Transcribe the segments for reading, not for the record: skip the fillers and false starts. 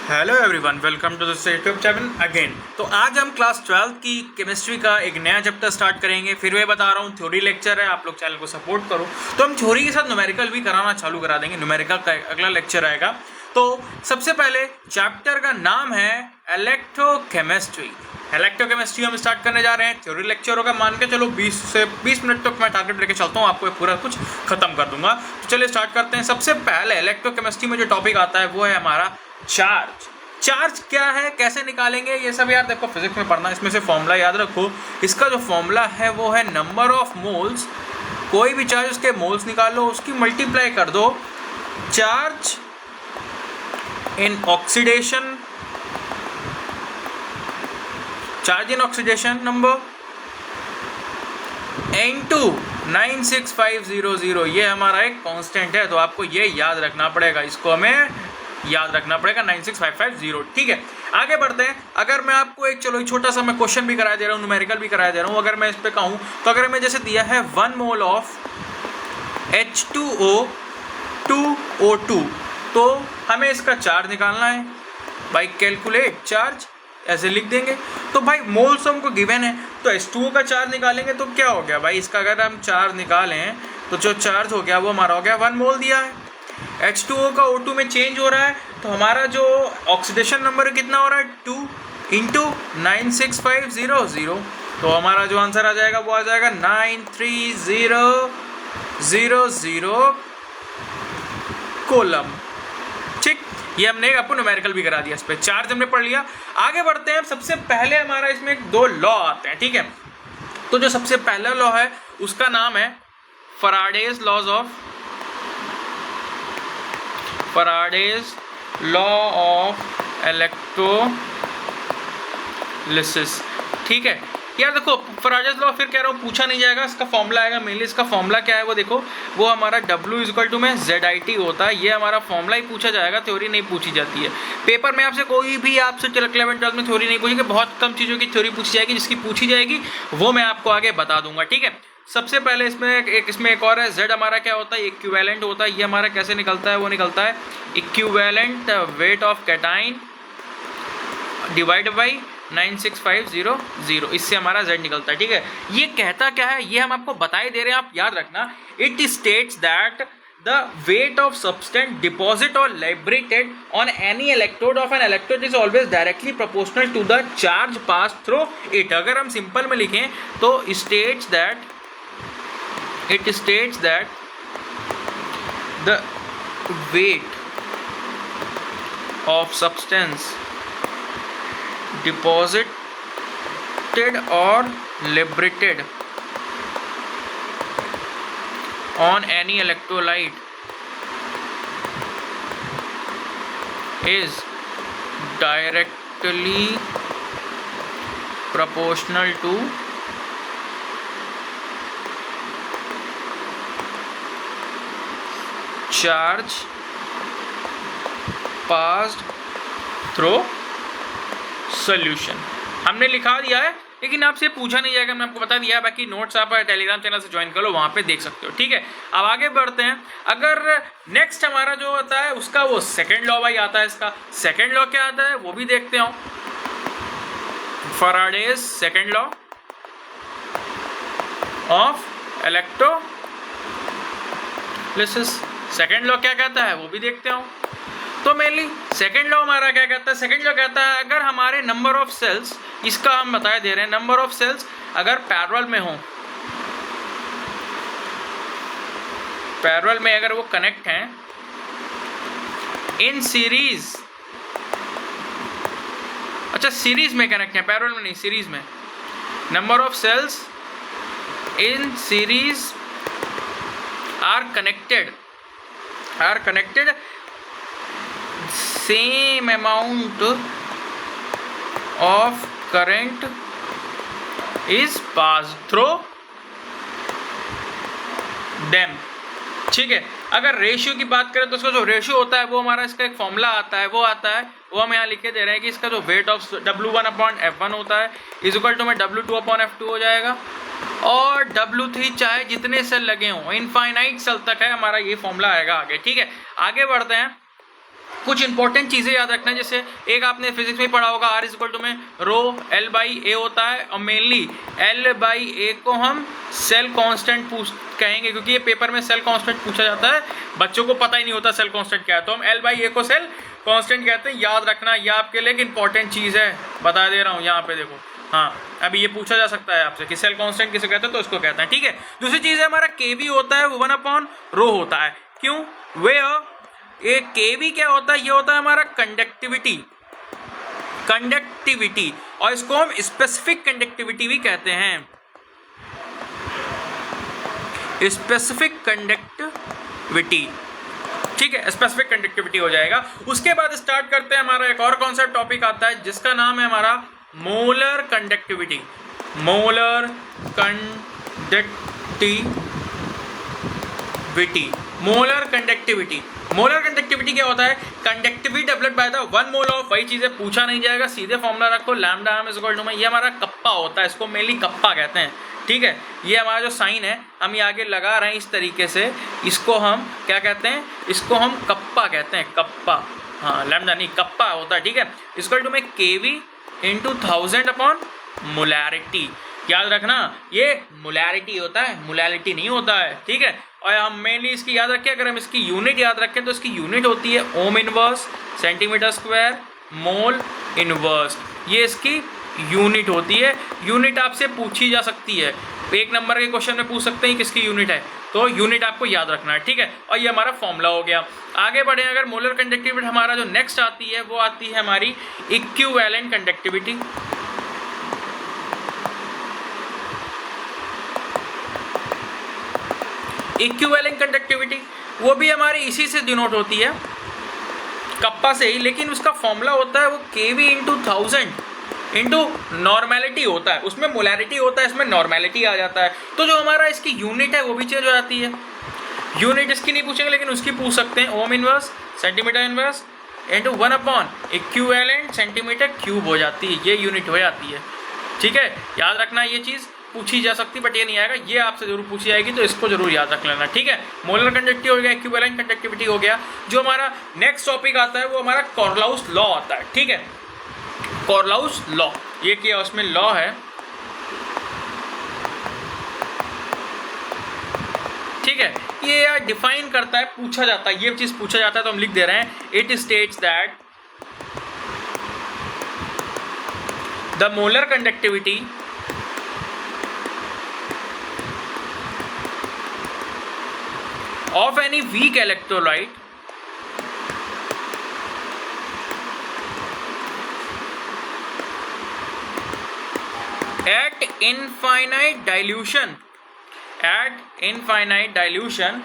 Hello everyone, welcome to this YouTube channel again. तो आज हम क्लास 12 की केमिस्ट्री का एक नया चैप्टर स्टार्ट करेंगे। फिर मैं बता रहा हूँ थ्योरी लेक्चर है, आप लोग चैनल को सपोर्ट करो। तो हम थ्योरी के साथ न्यूमेरिकल भी कराना चालू करा देंगे। न्यूमेरिकल का अगला लेक्चर आएगा। तो सबसे पहले चैप्टर का नाम है इलेक्ट्रोकेमिस्ट्री। इलेक्ट्रोकेमिस्ट्री हम स्टार्ट करने जा रहे हैं। थ्योरी लेक्चर होगा, मान के चलो 20 मिनट तक मैं टारगेट लेके चलता हूँ, आपको पूरा कुछ खत्म कर दूंगा। तो चलिए स्टार्ट करते हैं। सबसे पहले इलेक्ट्रोकेमिस्ट्री में जो टॉपिक आता है वो है हमारा चार्ज क्या है, कैसे निकालेंगे, ये सब यार देखो फिजिक्स में पढ़ना। इसमें से फॉर्मूला याद रखो। इसका जो फॉर्मूला है वो है नंबर ऑफ मोल्स। कोई भी चार्ज उसके मोल्स निकालो, उसकी मल्टीप्लाई कर दो charge in oxidation, charge in oxidation number into 96500। ये हमारा एक कांस्टेंट है, तो आपको ये याद रखना पड़ेगा। इसको हमें याद रखना पड़ेगा 96550। ठीक है, आगे बढ़ते हैं। अगर मैं आपको एक चलो छोटा सा मैं क्वेश्चन भी करा दे रहा हूँ, न्यूमेरिकल भी करा दे रहा हूँ। अगर मैं इस पे कहूँ तो अगर मैं जैसे दिया है 1 मोल ऑफ H2O 2O2, तो हमें इसका चार्ज निकालना है। भाई कैलकुलेट चार्ज ऐसे लिख देंगे। तो भाई मोल्स हमको गिवन है, तो H2O का चार्ज निकालेंगे तो क्या हो गया भाई, इसका अगर हम चार्ज निकालें तो जो चार्ज हो गया वो हमारा हो गया 1 मोल दिया है। H2O का O2 में चेंज हो रहा है, तो हमारा जो ऑक्सीडेशन नंबर कितना हो रहा है 2 इंटू 96500। तो हमारा जो आंसर आ जाएगा वो आ जाएगा 93000 कोलम। ठीक, ये हमने आपको न्यूमेरिकल भी करा दिया। इस पे चार्ज हमने पढ़ लिया। आगे बढ़ते हैं। सबसे पहले हमारा इसमें 2 लॉ आते हैं। ठीक है, तो जो सबसे पहला लॉ है उसका नाम है फैराडेज लॉ ऑफ इलेक्ट्रोलिसिस। ठीक है यार, देखो फैराडेज लॉ फिर कह रहा हूँ पूछा नहीं जाएगा, इसका फॉर्मूला आएगा। मेनली इसका फॉर्मूला क्या है वो देखो, वो हमारा W इक्वल टू में ZIT होता है। ये हमारा फॉर्मूला ही पूछा जाएगा, थ्योरी नहीं पूछी जाती है। पेपर में आपसे कोई भी आपसे 11-12 में थ्योरी नहीं पूछेगी। बहुत कम चीज़ों की थ्योरी पूछी जाएगी, जिसकी पूछी जाएगी वो मैं आपको आगे बता दूंगा। ठीक है, सबसे पहले इसमें एक और है। Z हमारा क्या होता है, इक्विवेलेंट होता है। ये हमारा कैसे निकलता है, वो निकलता है equivalent weight of cation divide by 96500। इससे हमारा Z निकलता है। ठीक है, ये कहता क्या है ये हम आपको बताए दे रहे हैं, आप याद रखना। It states that the weight of substance deposit or liberated on any electrode of an electrode is always directly proportional to the charge passed through it। अगर हम सिंपल में लिखें तो it states that the weight of substance deposited or liberated on any electrolyte is directly proportional to charge passed through solution। हमने लिखा दिया है, लेकिन आपसे पूछा नहीं जाएगा, मैंने आपको बता दिया है। बाकी नोट्स आप टेलीग्राम चैनल से ज्वाइन कर लो, वहाँ पे देख सकते हो। ठीक है, अब आगे बढ़ते हैं। अगर नेक्स्ट हमारा जो होता है उसका वो सेकंड लॉ भाई आता है। इसका सेकंड लॉ क्या आता है वो भी देखते हो। Faraday's second law of electrolysis, second law क्या कहता है वो भी देखते हो। तो मेनली सेकंड लॉ हमारा क्या कहता है, सेकंड लॉ कहता है अगर हमारे नंबर ऑफ सेल्स, इसका हम बताए दे रहे हैं, नंबर ऑफ सेल्स अगर पैरेलल में हो, पैरेलल में अगर वो कनेक्ट हैं इन सीरीज, अच्छा सीरीज में कनेक्ट हैं, पैरेलल में नहीं सीरीज में, number of cells in series are connected same amount of current is passed through them। ठीक है, अगर रेशियो की बात करें तो उसका जो रेशियो होता है वो हमारा, इसका एक फॉर्मूला आता है, वो हम यहाँ लिखे दे रहे हैं कि इसका जो वेट ऑफ W1/F1 होता है इज इक्वल टू में W2/F2 हो जाएगा। और W3 चाहे जितने सेल लगे हों, इनफाइनाइट सेल तक है हमारा, ये फॉर्मूला आएगा आगे। ठीक है, आगे बढ़ते हैं। कुछ इंपॉर्टेंट चीज़ें याद रखना है, जैसे एक आपने फिजिक्स में पढ़ा होगा R इक्वल टू में रो L बाई ए होता है, और मेनली L बाई ए को हम सेल कांस्टेंट कहेंगे, क्योंकि ये पेपर में सेल कांस्टेंट पूछा जाता है, बच्चों को पता ही नहीं होता सेल कांस्टेंट क्या है, तो हम L बाई ए को सेल कांस्टेंट कहते हैं। याद रखना, ये आपके लिए एक इंपॉर्टेंट चीज़ है, बता दे रहा हूँ। यहाँ पे देखो, हाँ अभी ये पूछा जा सकता है आपसे कि सेल कांस्टेंट किसे कहते हैं, तो इसको कहते हैं, ठीक है। दूसरी चीज़ है हमारा केवी होता है, वो 1/ρ होता है। क्यों? वे ये केवी क्या होता है? ये होता है हमारा कंडक्टिविटी, और इसको हम स्पेसिफिक कंडक्टिविटी भी कहते हैं, स्पेसिफिक कंडक्टिविटी, ठीक है, स्पेसिफिक कंडक्टिविटी हो जाएगा। उसके बाद स्टार्ट करते हैं, हमारा एक और कॉन्सेप्ट टॉपिक आता है जिसका नाम है हमारा molar conductivity. Molar conductivity, molar conductivity, molar conductivity क्या होता है? Conductivity developed by the 1 mole of, वही चीज़ें पूछा नहीं जाएगा, सीधे फॉर्मूला रखो, लैम्डा m इक्वल टू में, ये हमारा कप्पा होता है, इसको मेनली कप्पा कहते हैं, ठीक है। ये हमारा जो साइन है हम ये आगे लगा रहे हैं इस तरीके से, इसको हम क्या कहते हैं? इसको हम कप्पा कहते हैं, कप्पा, हाँ लैम्डा नहीं, कप्पा होता है, ठीक है। इक्वल टू में केवी इंटू 1000 अपॉन मोलैरिटी। याद रखना, ये मोलैरिटी होता है, मोलैरिटी नहीं होता है, ठीक है। और हम मेनली इसकी याद रखें, अगर हम इसकी यूनिट याद रखें तो इसकी यूनिट होती है ohm inverse centimetre square mole inverse, ये इसकी यूनिट होती है। यूनिट आपसे पूछी जा सकती है, एक नंबर के क्वेश्चन में पूछ सकते हैं किसकी यूनिट है, तो यूनिट आपको याद रखना है, ठीक है। और ये हमारा फॉर्मूला हो गया। आगे बढ़े, अगर मोलर कंडक्टिविटी हमारा जो नेक्स्ट आती है वो आती है हमारी इक्विवेलेंट कंडक्टिविटी। इक्विवेलेंट कंडक्टिविटी वो भी हमारी इसी से डिनोट होती है, कप्पा से ही, लेकिन उसका फॉर्मूला होता है वो केवी इंटू 1000 इंटू नॉर्मेलिटी होता है, उसमें मोलैरिटी होता है, इसमें नॉर्मेलिटी आ जाता है। तो जो हमारा इसकी यूनिट है वो भी चेंज हो जाती है, यूनिट इसकी नहीं पूछेंगे लेकिन उसकी पूछ सकते हैं, ohm inverse centimetre inverse into 1 upon equivalent centimetre cube हो जाती है, ये यूनिट हो जाती है, ठीक है। याद रखना, ये चीज़ पूछी जा सकती बट ये नहीं आएगा, ये आपसे जरूर पूछी जाएगी, तो इसको जरूर याद रख लेना, ठीक है। मोलर कंडक्टिविटी हो गया, इक्विवेलेंट कंडक्टिविटी हो गया। जो हमारा नेक्स्ट टॉपिक आता है वो हमारा कॉर्लाउस लॉ आता है, ठीक है। कॉर्लाउस लॉ, ये क्या उसमें लॉ है, ठीक है। ये यार डिफाइन करता है, पूछा जाता है, ये चीज पूछा जाता है तो हम लिख दे रहे हैं। It states that the molar conductivity of any weak electrolyte at infinite dilution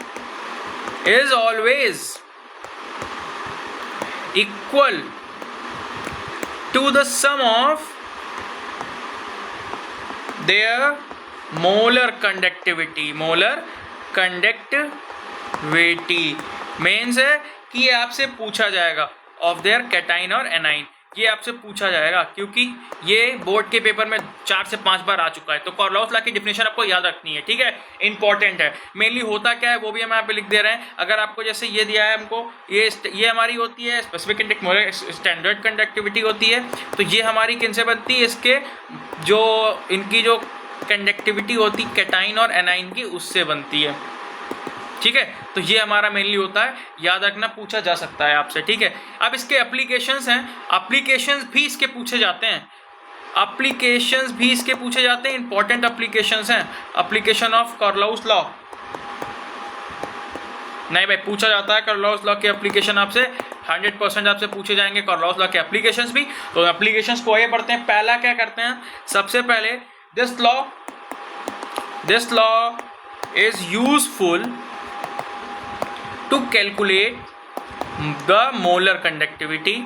is always equal to the sum of their molar conductivity, वेटी मेंस है कि ये आपसे पूछा जाएगा ऑफ देयर कैटाइन और एनाइन, ये आपसे पूछा जाएगा क्योंकि ये बोर्ड के पेपर में 4 से 5 बार आ चुका है। तो कॉर्लाउस लॉ की डिफिनेशन आपको याद रखनी है, ठीक है, इंपॉर्टेंट है। मेनली होता क्या है वो भी हम यहाँ पे लिख दे रहे हैं। अगर आपको जैसे ये दिया है हमको, ये हमारी होती है स्पेसिफिक मोलर स्टैंडर्ड कंडक्टिविटी होती है, तो ये हमारी किन से बनती है? इसके जो इनकी जो कंडक्टिविटी होती कैटाइन और एनाइन की, उससे बनती है, ठीक है। तो ये हमारा मेनली होता है, याद रखना, पूछा जा सकता है आपसे, ठीक है। अब इसके एप्लीकेशंस हैं, एप्लीकेशंस भी इसके पूछे जाते हैं, एप्लीकेशंस भी इसके पूछे जाते हैं, इंपॉर्टेंट एप्लीकेशंस हैं। एप्लीकेशन ऑफ कॉर्लाउस लॉ, नहीं भाई पूछा जाता है कॉर्लाउस लॉ के एप्लीकेशन आपसे 100% आपसे पूछे जाएंगे कॉर्लाउस लॉ के एप्लीकेशंस भी। तो एप्लीकेशंस को आगे बढ़ते हैं। पहला क्या करते हैं, सबसे पहले this law is useful to calculate the molar conductivity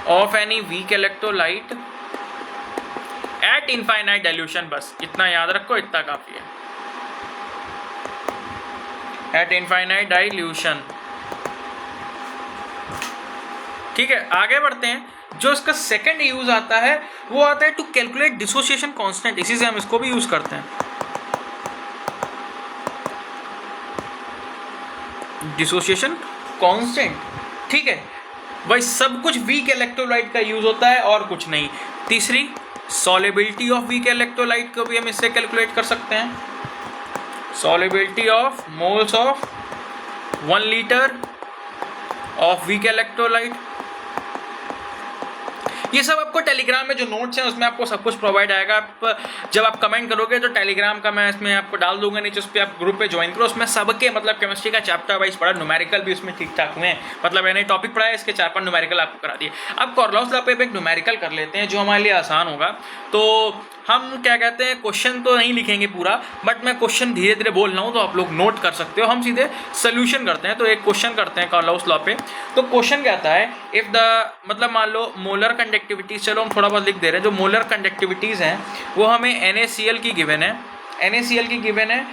of any weak electrolyte at infinite dilution। बस इतना याद रखो, इतना काफी है, at infinite dilution, ठीक है। आगे बढ़ते हैं। जो इसका सेकंड यूज आता है वो आता है टू कैलकुलेट डिसोसिएशन कांस्टेंट, इसी से हम इसको भी यूज करते हैं। Dissociation constant. ठीक है भाई, सब कुछ वीक इलेक्ट्रोलाइट का यूज होता है और कुछ नहीं। तीसरी, सॉल्युबिलिटी ऑफ वीक इलेक्ट्रोलाइट को भी हम इससे कैलकुलेट कर सकते हैं। Solubility of moles of 1 litre of weak electrolyte. ये सब आपको टेलीग्राम में जो नोट्स हैं उसमें आपको सब कुछ प्रोवाइड आएगा। आप जब आप कमेंट करोगे तो टेलीग्राम का मैं इसमें आपको डाल दूंगा नीचे, उस पर आप ग्रुप पे ज्वाइन करो। उसमें सबके मतलब केमिस्ट्री का चैप्टर वाइज पढ़ा, न्यूमेरिकल भी उसमें ठीक ठाक हुए हैं। मतलब मैंने टॉपिक पढ़ा है, इसके 4-5 न्यूमेरिकल आपको करा दिए। अब कोरलॉस लॉ पे एक न्यूमेरिकल कर लेते हैं जो हमारे लिए आसान होगा। तो हम क्या कहते हैं, क्वेश्चन तो नहीं लिखेंगे पूरा, बट मैं क्वेश्चन धीरे धीरे बोल रहा हूँ तो आप लोग नोट कर सकते हो। हम सीधे सोल्यूशन करते हैं। तो एक क्वेश्चन करते हैं कोरलॉस लॉ पे। तो क्वेश्चन कहता है इफ द मतलब मान लो मोलर कंडक्टिविटीज, चलो हम थोड़ा बहुत लिख दे रहे हैं। जो मोलर कंडक्टिविटीज़ हैं वो हमें NaCl की गिवन है, NaCl की गिवन है,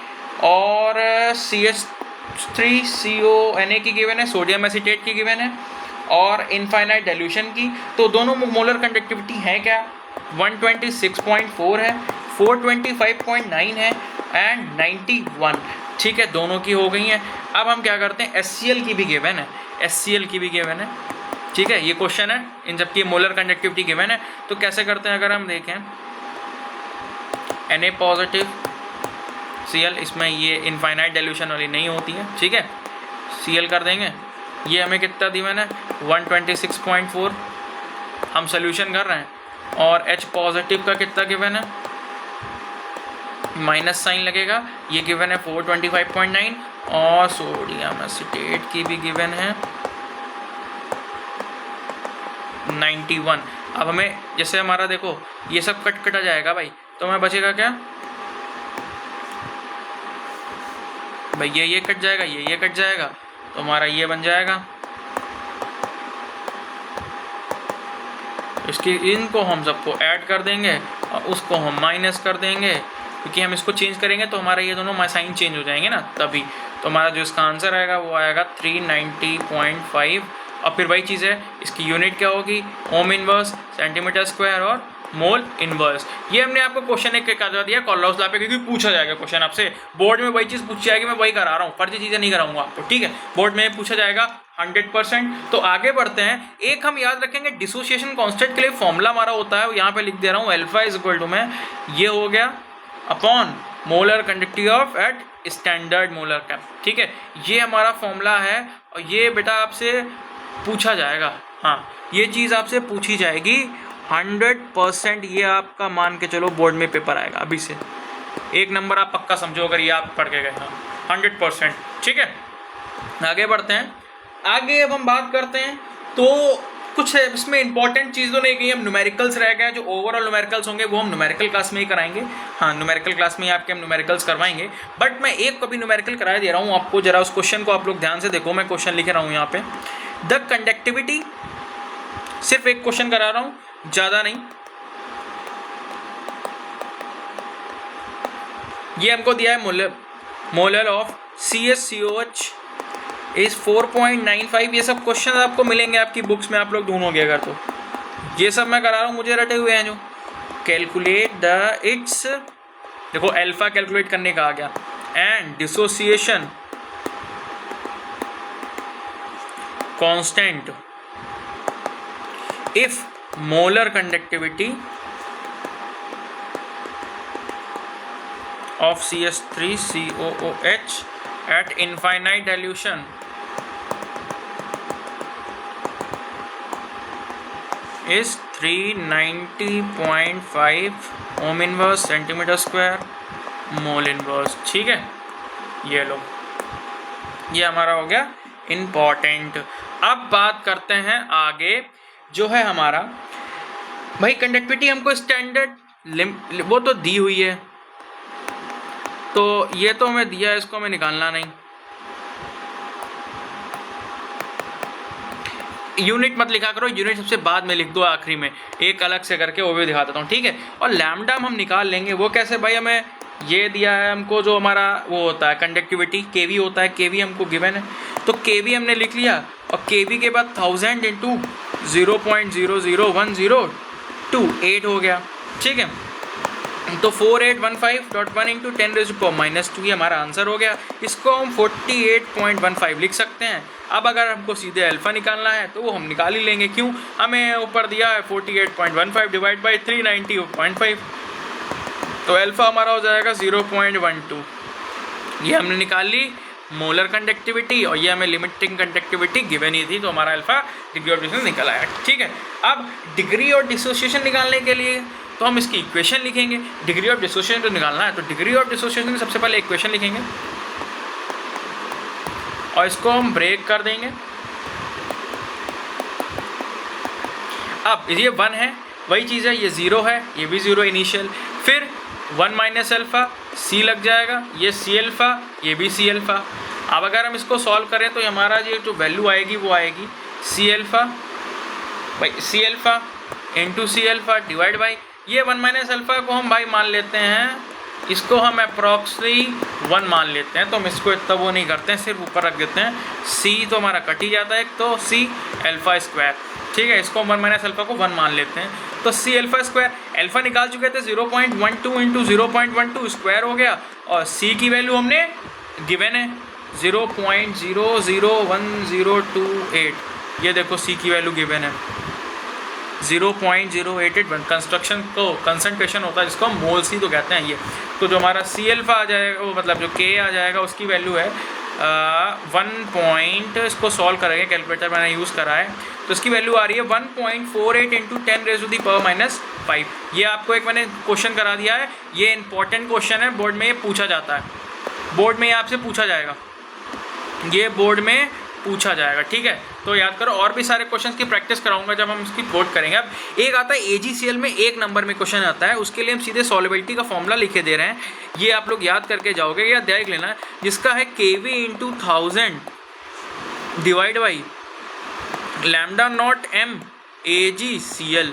और CH3CONa की गिवन है, सोडियम एसीटेट की गिवन है, और इनफाइनाइट डाइल्यूशन की। तो दोनों मोलर कंडक्टिविटी है क्या, 126.4 है, 425.9 है एंड 91। ठीक है, दोनों की हो गई हैं। अब हम क्या करते हैं, HCl की भी गिवन है, HCl की भी गिवन है। ठीक है, ये क्वेश्चन है, इन सबकी मोलर कंडक्टिविटी गिवन है। तो कैसे करते हैं, अगर हम देखें Na पॉजिटिव Cl, इसमें ये इनफाइनाइट डाइल्यूशन वाली नहीं होती है। ठीक है, Cl कर देंगे। ये हमें कितना गिवन है, 126.4, हम सोल्यूशन कर रहे हैं। और H पॉजिटिव का कितना गिवन है, माइनस साइन लगेगा, ये गिवन है 425.9, और सोडियम एसीटेट की भी गिवन है 91। अब हमें जैसे हमारा देखो ये सब कटा जाएगा भाई, तो हमें बचेगा क्या भाई, ये कट जाएगा, ये कट जाएगा, तो हमारा ये बन जाएगा। इसकी इनको हम सबको ऐड कर देंगे और उसको हम माइनस कर देंगे, क्योंकि हम इसको चेंज करेंगे तो हमारा ये दोनों साइन चेंज हो जाएंगे ना तभी। तो हमारा जो इसका आंसर आएगा वो आएगा 390.5। और फिर वही चीज़ है, इसकी यूनिट क्या होगी, ओम इनवर्स, सेंटीमीटर स्क्वायर और मोल इनवर्स। ये हमने आपको क्वेश्चन एक करवा दिया कोरलॉस लॉ पे, क्योंकि पूछा जाएगा क्वेश्चन आपसे बोर्ड में, वही चीज़ पूछी जाएगी। मैं वही करा रहा हूँ, फर्जी चीज़ें नहीं कराऊंगा आपको। ठीक है, बोर्ड में पूछा जाएगा 100%। तो आगे बढ़ते हैं। एक हम याद रखेंगे, डिसोसिएशन कांस्टेंट के लिए फॉर्मूला हमारा होता है, यहाँ पे लिख दे रहा हूँ, अल्फा इज इक्वल टू में ये हो गया upon molar conductivity of at standard molar cap. ठीक है, ये हमारा फॉर्मूला है और ये बेटा आपसे पूछा जाएगा। हाँ, ये चीज़ आपसे पूछी जाएगी 100%। ये आपका मान के चलो बोर्ड में पेपर आएगा अभी से, 1 नंबर आप पक्का समझो अगर ये आप पढ़ के गए। हाँ, 100%। ठीक है, आगे बढ़ते हैं। आगे अब हम बात करते हैं तो कुछ इसमें इंपॉर्टेंट चीज़ तो नहीं कही, हम न्यूमेरिकल्स रह गए। जो ओवरऑल न्यूमेरिकल्स होंगे वो हम न्यूमेरिकल क्लास में ही कराएंगे। हाँ, न्यूमेरिकल क्लास में ही आपके हम न्यूमेरिकल्स करवाएंगे, बट मैं एक कभी न्यूमेरिकल करा दे रहा हूँ आपको। जरा उस क्वेश्चन को आप लोग ध्यान से देखो, मैं क्वेश्चन लिख रहा हूँ यहाँ पे। द कंडक्टिविटी, सिर्फ एक क्वेश्चन करा रहा हूँ, ज़्यादा नहीं। ये हमको दिया है मोलर ऑफ CaCOH इज 4.95। ये सब क्वेश्चन आपको मिलेंगे आपकी बुक्स में, आप लोग ढूंढोगे अगर तो। ये सब मैं करा रहा हूँ, मुझे रटे हुए हैं जो। कैलकुलेट द इट्स, देखो अल्फा कैलकुलेट करने का आ गया, and dissociation constant if molar conductivity of CH3COOH at infinite dilution is 390.5 ohm inverse, centimetre square, mole inverse. ठीक है, ये लो, ये हमारा हो गया इम्पॉर्टेंट। अब बात करते हैं आगे, जो है हमारा भाई कंडक्टिविटी हमको स्टैंडर्ड वो तो दी हुई है, तो ये तो हमें दिया है, इसको हमें निकालना नहीं। यूनिट मत लिखा करो, यूनिट सबसे बाद में लिख दो, आखिरी में एक अलग से करके वो भी दिखा देता हूँ। ठीक है, और लैम्डा हम निकाल लेंगे। वो कैसे भाई, हमें ये दिया है हमको, जो हमारा वो होता है कंडक्टिविटी केवी होता है, केवी हमको गिवन है, तो केवी हमने लिख लिया, और केवी के बाद 1000 इंटू 0.00102 8 हो गया। ठीक है, तो 4815.1 इंटू 10⁻⁻² ये हमारा आंसर हो गया। इसको हम 48.15 लिख सकते हैं। अब अगर हमको सीधे अल्फ़ा निकालना है तो वो हम निकाल ही लेंगे, क्यों, हमें ऊपर दिया है 48.15 डिवाइड बाई 390.5, तो अल्फ़ा हमारा हो जाएगा 0.12। ये हमने निकाल ली मोलर कंडक्टिविटी, और ये हमें लिमिटिंग कंडक्टिविटी गिवन ही थी, तो हमारा अल्फ़ा डिग्री ऑफ डिसोसिएशन निकल आया। ठीक है, अब डिग्री ऑफ डिसोसिएशन निकालने के लिए तो हम इसकी इक्वेशन लिखेंगे। डिग्री ऑफ डिसोसिएशन तो निकालना है, तो डिग्री ऑफ डिसोसिएशन की सबसे पहले इक्वेशन लिखेंगे और इसको हम ब्रेक कर देंगे। अब ये 1 है, वही चीज़ है, ये 0 है, ये भी 0 इनिशियल, फिर 1 माइनस अल्फ़ा सी लग जाएगा, ये सी अल्फ़ा, ये भी सी अल्फ़ा। अब अगर हम इसको सॉल्व करें तो हमारा ये जो वैल्यू आएगी वो आएगी C alpha by C alpha into C alpha divide by ये 1 माइनस अल्फ़ा को हम भाई मान लेते हैं, इसको हम अप्रॉक्सली 1 मान लेते हैं, तो हम इसको इतना वो नहीं करते हैं, सिर्फ ऊपर रख देते हैं। सी तो हमारा कट ही जाता है, तो सी अल्फ़ा स्क्वायर। ठीक है, इसको 1 माइनस अल्फ़ा को 1 मान लेते हैं, तो सी अल्फ़ा स्क्वायर, अल्फ़ा निकाल चुके थे 0.12 इंटू 0.12 स्क्वायर हो गया, और सी की वैल्यू हमने गिवन है 0.001028। ये देखो सी की वैल्यू गिवन है 0.0881। कंस्ट्रक्शन को कंसंट्रेशन होता है जिसको हम मोल सी तो कहते हैं ये। तो जो हमारा सी अल्फ़ा आ जाएगा, वो मतलब जो के आ जाएगा, उसकी वैल्यू है 1 इसको सॉल्व करेंगे, कैलकुलेटर मैंने यूज़ करा है, तो इसकी वैल्यू आ रही है 1.48 इंटू 10⁻⁻⁻⁵। ये आपको एक मैंने क्वेश्चन करा दिया है, ये इंपॉर्टेंट क्वेश्चन है, बोर्ड में ये पूछा जाता है, बोर्ड में ये आपसे पूछा जाएगा, ये बोर्ड में पूछा जाएगा। ठीक है, तो याद करो, और भी सारे क्वेश्चंस की प्रैक्टिस कराऊंगा जब हम इसकी कोड करेंगे। अब एक आता है AGCL में 1 नंबर में क्वेश्चन आता है, उसके लिए हम सीधे सॉल्युबिलिटी का फॉर्मूला लिखे दे रहे हैं, ये आप लोग याद करके जाओगे या देख लेना है, जिसका है KV into 1000 divide by lambda naught M AGCL।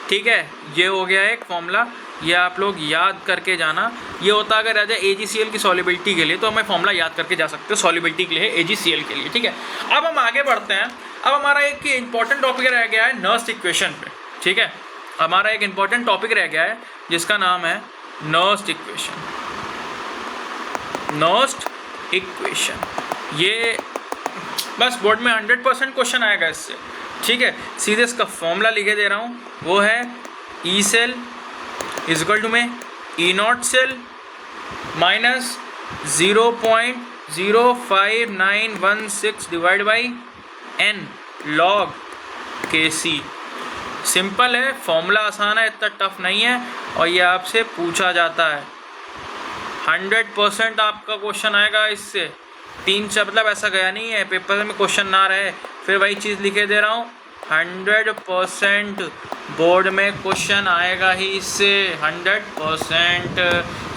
ठीक है, ये हो गया एक फॉर्मूला, ये आप लोग याद करके जाना। ये होता अगर राजा AGCL की सॉल्युबिलिटी के लिए, तो हमें फॉर्मूला याद करके जा सकते हो सॉल्युबिलिटी के लिए, AGCL के लिए। ठीक है, अब हम आगे बढ़ते हैं। अब हमारा एक इंपॉर्टेंट टॉपिक रह गया है नर्स्ट इक्वेशन पे। ठीक है, हमारा एक इंपॉर्टेंट टॉपिक रह गया है जिसका नाम है नर्स्ट इक्वेशन। नर्स्ट इक्वेशन ये बस बोर्ड में 100% क्वेश्चन आएगा इससे। ठीक है, सीधे इसका फॉर्मूला लिखे दे रहा हूँ, वो है E cell is equal to में E naught cell minus 0.05916 divide by n log KC। Simple है, फॉर्मूला आसान है, इतना टफ नहीं है, और ये आपसे पूछा जाता है। 100% आपका क्वेश्चन आएगा इससे, 3 से मतलब ऐसा गया नहीं है पेपर में क्वेश्चन ना रहे, फिर वही चीज़ लिखे दे रहा हूँ, 100% बोर्ड में क्वेश्चन आएगा ही इससे, 100%।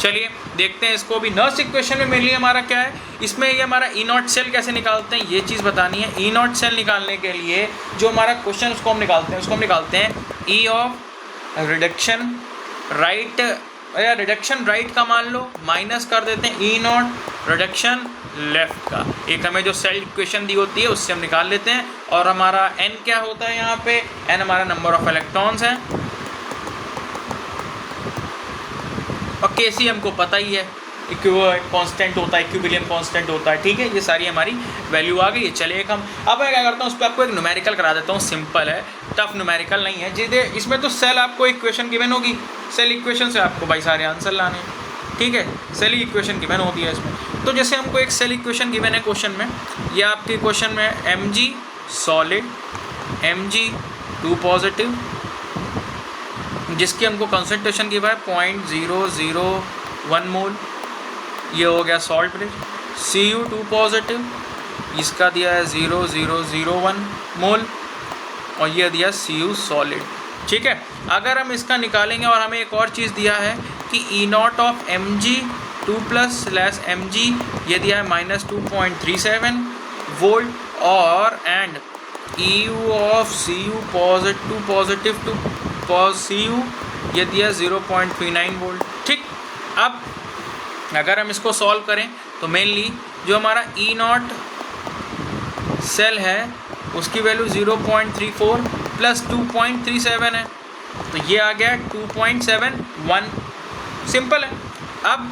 चलिए देखते हैं इसको भी। नर्स्ट इक्वेशन में मेनली हमारा क्या है, इसमें ये हमारा ई नॉट सेल कैसे निकालते हैं ये चीज़ बतानी है। ई नॉट सेल निकालने के लिए जो हमारा क्वेश्चन उसको हम निकालते हैं, उसको हम निकालते हैं ई ऑफ रिडक्शन राइट, या रिडक्शन राइट का मान लो, माइनस कर देते हैं ई नॉट रिडक्शन लेफ्ट का। एक हमें जो सेल इक्वेशन दी होती है उससे हम निकाल लेते हैं, और हमारा n क्या होता है यहाँ पे, n हमारा नंबर ऑफ इलेक्ट्रॉन्स है, और Kc हमको पता ही है, कांस्टेंट होता है, इक्विलिब्रियम कांस्टेंट होता है। ठीक है, ये सारी हमारी वैल्यू आ गई है। चलिए एक हम अब मैं क्या करता हूँ, उस पर आपको एक न्यूमेरिकल करा देता हूँ, सिंपल है, टफ न्यूमेरिकल नहीं है। जिसे इसमें तो सेल आपको इक्वेशन गिवन होगी, सेल इक्वेशन से आपको भाई सारे आंसर लाने हैं। ठीक है, सेल इक्वेशन गिवन होती है इसमें। तो जैसे हमको एक सेल इक्वेशन गिवन है क्वेश्चन में, या आपके क्वेश्चन में Mg सॉलिड Mg2 पॉजिटिव, जिसकी हमको कंसंट्रेशन की है 0.001 मोल, ये हो गया सॉल्ट ब्रिज। Cu2 पॉजिटिव, इसका दिया है 0.001 मोल, और ये दिया Cu सॉलिड। ठीक है, अगर हम इसका निकालेंगे, और हमें एक और चीज़ दिया है कि E naught of Mg2 plus slash Mg ये दिया है -2.37 वोल्ट, और and EU of Cu positive to Cu ये दिया 0.39 वोल्ट। ठीक, अब अगर हम इसको सॉल्व करें तो मेनली जो हमारा ई नॉट सेल है उसकी वैल्यू 0.34 प्लस 2.37 है, तो ये आ गया 2.71 सिंपल है। अब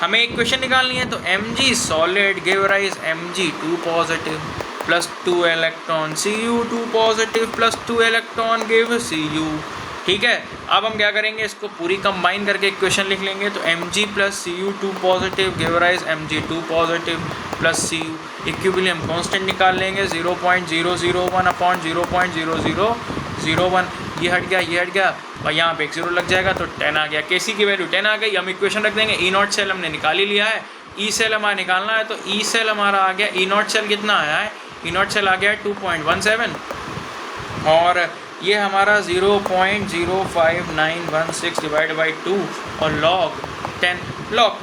हमें इक्वेशन निकालनी है, तो Mg solid give rise Mg2 positive plus 2 electron Cu2 positive plus 2 electron give Cu। ठीक है, अब हम क्या करेंगे, इसको पूरी कंबाइन करके इक्वेशन लिख लेंगे। तो Mg plus Cu2 positive give rise Mg2 positive plus Cu। Equilibrium constant निकाल लेंगे 0.001 अपॉन 0.0001। ये हट गया और यहाँ पे एक 0 लग जाएगा तो 10 आ गया। Kc की वैल्यू 10 आ गई। हम इक्वेशन रख देंगे। E0 सेल हमने निकाल ही लिया है, E सेल हमारा निकालना है, तो E सेल हमारा आ गया। E0 सेल कितना आया है, E0 सेल आ गया 2.17 और ये हमारा 0.05916 डिवाइड बाई 2 और log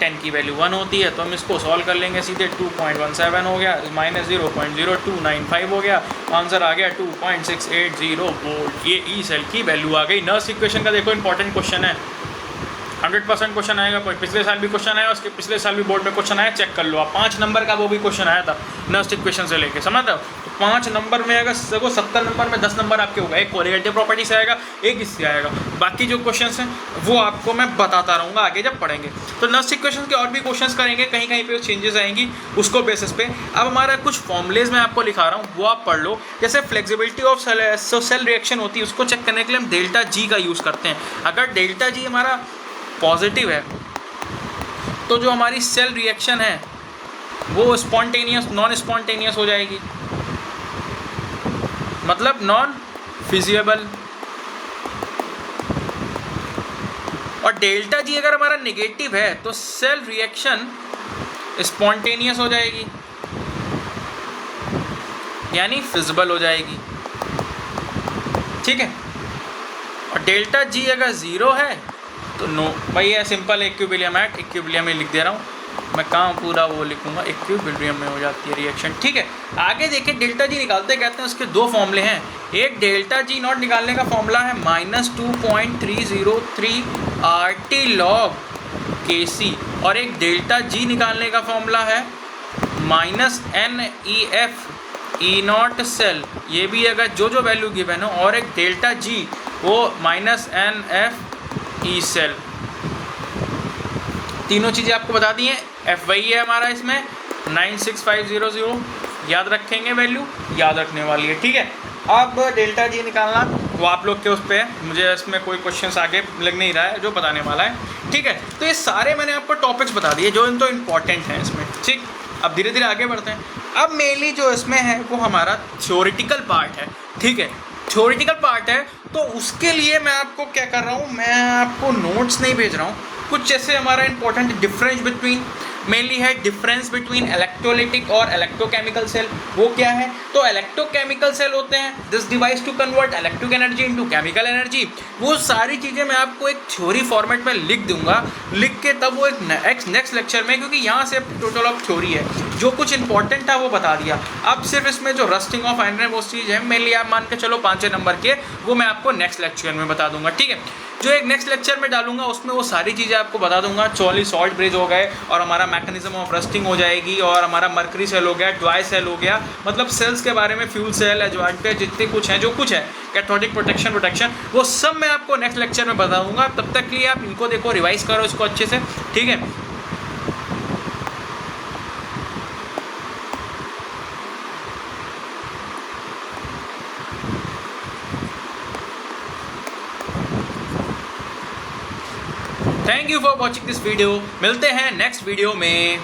10 की वैल्यू 1 होती है, तो हम इसको सॉल्व कर लेंगे सीधे। 2.17 हो गया माइनस 0.0295 हो गया, आंसर आ गया 2.680 वोल्ट। ये ई सेल की वैल्यू आ गई। नर्स इक्वेशन का देखो इंपॉर्टेंट क्वेश्चन है, 100% क्वेश्चन आएगा। पिछले साल भी क्वेश्चन आया, उसके पिछले साल भी बोर्ड में क्वेश्चन आया, चेक कर लो आप। 5 नंबर का वो भी क्वेश्चन आया था नर्स इक्वेशन से लेके, समझ रहे हो। तो 5 नंबर में अगर सगो 70 नंबर में 10 नंबर आपके होगा, एक कोरिलेटिव प्रॉपर्टी से आएगा, एक इससे आएगा। बाकी जो क्वेश्चन हैं वो आपको मैं बताता रहूँगा आगे जब पढ़ेंगे। तो नर्स इक्वेशन के और भी क्वेश्चन करेंगे, कहीं कहीं पे चेंजेस आएंगी उसको बेसिस पे। अब हमारा कुछ फॉर्मुलेज मैं आपको लिखा रहा हूँ, वो आप पढ़ लो। जैसे फ्लेक्सिबिलिटी ऑफ सेल रिएक्शन होती है, उसको चेक करने के लिए हम डेल्टा जी का यूज़ करते हैं। अगर डेल्टा जी हमारा पॉजिटिव है तो जो हमारी सेल रिएक्शन है वो स्पॉन्टेनियस नॉन स्पॉन्टेनियस हो जाएगी, मतलब नॉन फिजिएबल। और डेल्टा जी अगर हमारा नेगेटिव है तो सेल रिएक्शन स्पॉन्टेनियस हो जाएगी, यानी फिजिबल हो जाएगी। ठीक है, और डेल्टा जी अगर 0 है तो नो भाई, ये सिंपल इक्विलिब्रियम एट इक्विलिब्रियम में लिख दे रहा हूँ मैं, कहाँ पूरा वो लिखूँगा, इक्विलिब्रियम में हो जाती है रिएक्शन। ठीक है, आगे देखिए डेल्टा जी निकालते कहते हैं उसके 2 फॉर्मूले हैं। एक डेल्टा जी नॉट निकालने का फॉर्मूला है -2.303 RT log Kc, और एक डेल्टा जी निकालने का फॉर्मूला है -NEF E0 सेल। ये भी अगर जो वैल्यू गिवन हो, और एक डेल्टा जी वो -NF ई सेल। तीनों चीज़ें आपको बता दी हैं। एफ वही है हमारा, इसमें 96500 याद रखेंगे, वैल्यू याद रखने वाली है। ठीक है, अब डेल्टा जी निकालना वो आप लोग के उस पर है, मुझे इसमें कोई क्वेश्चंस आगे लग नहीं रहा है जो बताने वाला है। ठीक है, तो ये सारे मैंने आपको टॉपिक्स बता दिए जो इन तो इम्पॉर्टेंट हैं इसमें। ठीक, अब धीरे धीरे आगे बढ़ते हैं। अब मेनली जो इसमें है वो हमारा थ्योरेटिकल पार्ट है। ठीक है, थ्योरेटिकल पार्ट है, तो उसके लिए मैं आपको क्या कर रहा हूँ, मैं आपको नोट्स नहीं भेज रहा हूँ। कुछ जैसे हमारा इंपॉर्टेंट डिफरेंस बिटवीन, मेनली है डिफरेंस बिटवीन इलेक्ट्रोलाइटिक और इलेक्ट्रोकेमिकल सेल। वो क्या है, तो इलेक्ट्रोकेमिकल सेल होते हैं this device to convert electric energy into chemical energy. वो सारी चीज़ें मैं आपको एक थ्योरी फॉर्मेट में लिख दूंगा, लिख के तब वो एक नेक्स्ट लेक्चर में, क्योंकि यहाँ से टोटल ऑफ थ्योरी है, जो कुछ इंपॉर्टेंट था वो बता दिया। अब सिर्फ इसमें जो रस्टिंग ऑफ आयरन है वो चीज़ है, मेनली आप मान के चलो 5 नंबर के, वो मैं आपको नेक्स्ट लेक्चर में बता दूंगा। ठीक है, जो एक नेक्स्ट लेक्चर में डालूंगा उसमें वो सारी चीज़ें आपको बता दूंगा। 44 सॉल्ट ब्रिज हो गए, और हमारा मैकेनिज्म ऑफ रस्टिंग हो जाएगी, और हमारा मर्करी सेल हो गया, ड्राई सेल हो गया, मतलब सेल्स के बारे में, फ्यूल सेल, एडवांटेज, जितने कुछ हैं, जो कुछ है, कैथोडिक प्रोटेक्शन, वो सब मैं आपको नेक्स्ट लेक्चर में बता दूंगा। तब तक के लिए आप इनको देखो, रिवाइज करो इसको अच्छे से। ठीक है, thank you for watching this video. मिलते हैं नेक्स्ट वीडियो में।